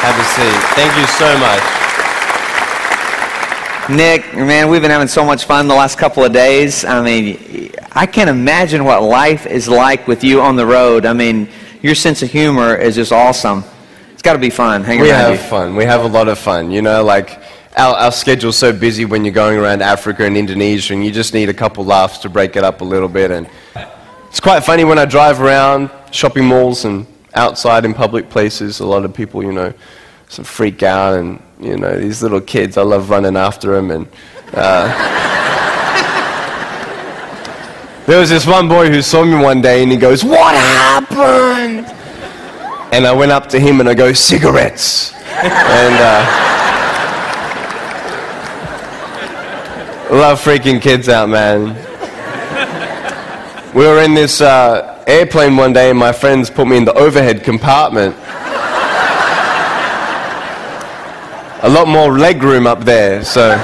Have a seat. Thank you so much. Nick, man, we've been having so much fun the last couple of days. I mean, I can't imagine what life is like with you on the road. I mean, your sense of humor is just awesome. It's got to be fun hanging around you. We have fun. We have a lot of fun. You know, like, our schedule's so busy when you're going around Africa and Indonesia, and you just need a couple laughs to break it up a little bit. And it's quite funny when I drive around shopping malls and outside in public places. A lot of people, you know, sort of freak out, and you know, these little kids, I love running after them. And there was this one boy who saw me one day and he goes, "What happened?" And I went up to him and I go, "Cigarettes." And love freaking kids out, man. We were in this airplane one day and my friends put me in the overhead compartment. A lot more leg room up there, so...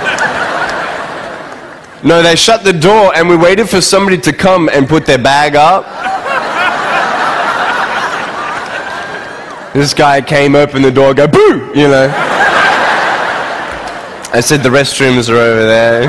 No, they shut the door and we waited for somebody to come and put their bag up. This guy came, opened the door, go, "Boo!" You know. I said, "The restrooms are over there."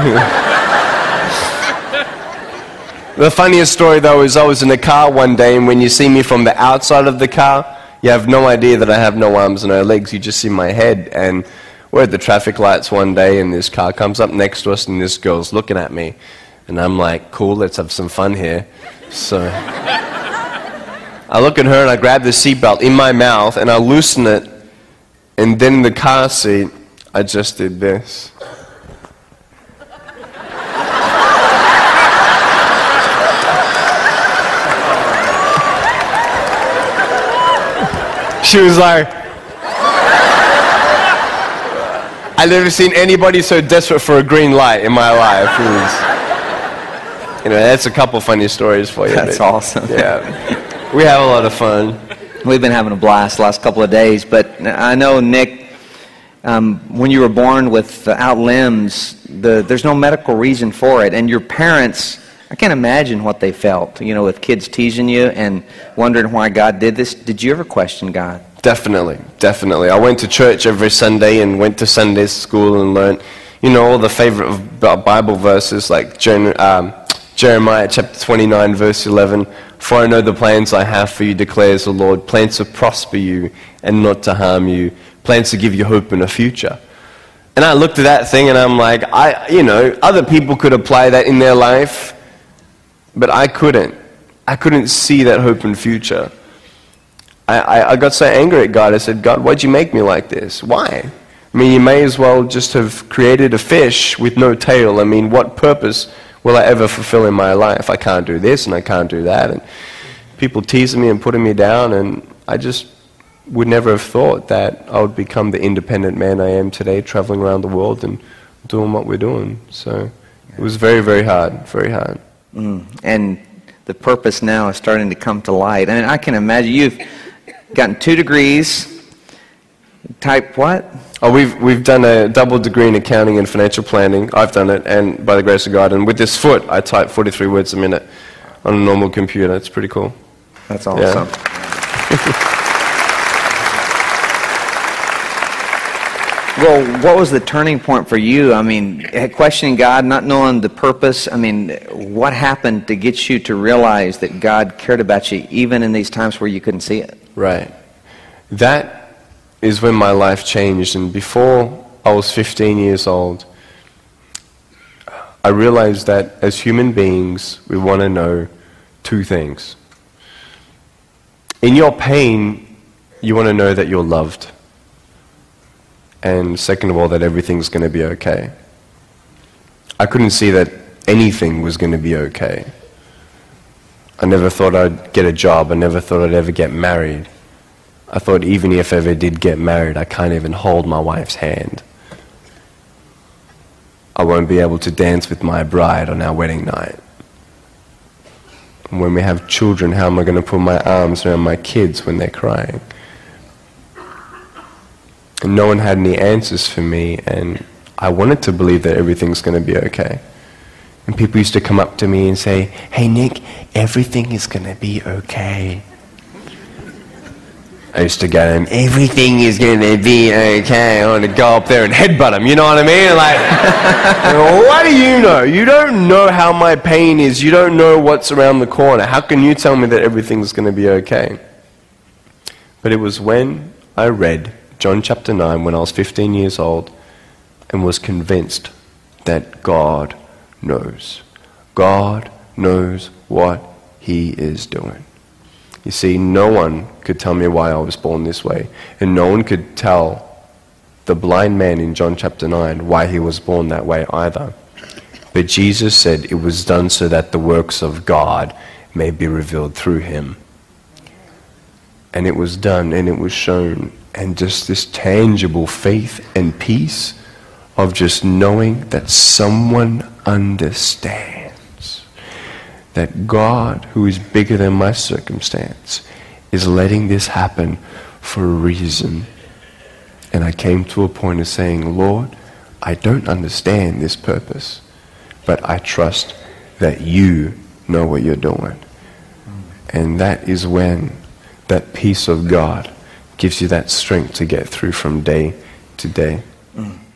The funniest story, though, is I was in a car one day, and when you see me from the outside of the car, you have no idea that I have no arms and no legs. You just see my head. And we're at the traffic lights one day, and this car comes up next to us, and this girl's looking at me. And I'm like, "Cool, let's have some fun here." So I look at her, and I grab the seatbelt in my mouth, and I loosen it. And then in the car seat, I just did this. She was like... I've never seen anybody so desperate for a green light in my life. It was, you know, that's a couple funny stories for you. That's awesome. Yeah. We have a lot of fun. We've been having a blast the last couple of days, but I know, Nick, when you were born without limbs, there's no medical reason for it, and your parents, I can't imagine what they felt, you know, with kids teasing you and wondering why God did this. Did you ever question God? Definitely, definitely. I went to church every Sunday and went to Sunday school and learned, you know, all the favorite Bible verses like Jeremiah chapter 29, verse 11. "For I know the plans I have for you, declares the Lord, plans to prosper you and not to harm you, plans to give you hope and a future." And I looked at that thing and I'm like, you know, other people could apply that in their life, but I couldn't. I couldn't see that hope and future. I got so angry at God. I said, "God, why'd you make me like this? Why? I mean, you may as well just have created a fish with no tail. I mean, what purpose will I ever fulfill in my life? I can't do this and I can't do that." And people teasing me and putting me down, and I just would never have thought that I would become the independent man I am today, traveling around the world and doing what we're doing. So it was very, very hard, very hard. And the purpose now is starting to come to light. I mean, I can imagine you've gotten 2 degrees. Type what? Oh, we've done a double degree in accounting and financial planning. I've done it, and by the grace of God. And with this foot, I type 43 words a minute on a normal computer. It's pretty cool. That's awesome. Yeah. Well, what was the turning point for you? I mean, questioning God, not knowing the purpose. I mean, what happened to get you to realize that God cared about you even in these times where you couldn't see it? Right. That is when my life changed. And before I was 15 years old, I realized that as human beings, we want to know 2 things. In your pain, you want to know that you're loved. And second of all, that everything's going to be okay. I couldn't see that anything was going to be okay. I never thought I'd get a job. I never thought I'd ever get married. I thought even if I ever did get married, I can't even hold my wife's hand. I won't be able to dance with my bride on our wedding night. And when we have children, how am I going to put my arms around my kids when they're crying? And no one had any answers for me, and I wanted to believe that everything's going to be okay. And people used to come up to me and say, "Hey Nick, everything is going to be okay." I used to go to him, everything is going to be okay. I want to go up there and headbutt him, you know what I mean? Like, what do you know? You don't know how my pain is. You don't know what's around the corner. How can you tell me that everything's going to be okay? But it was when I read John chapter 9 when I was 15 years old and was convinced that God knows. God knows what He is doing. You see, no one could tell me why I was born this way. And no one could tell the blind man in John chapter 9 why he was born that way either. But Jesus said it was done so that the works of God may be revealed through him. And it was done and it was shown. And just this tangible faith and peace of just knowing that someone understands. That God, who is bigger than my circumstance, is letting this happen for a reason. And I came to a point of saying, Lord, I don't understand this purpose, but I trust that you know what you're doing. And that is when that peace of God gives you that strength to get through from day to day.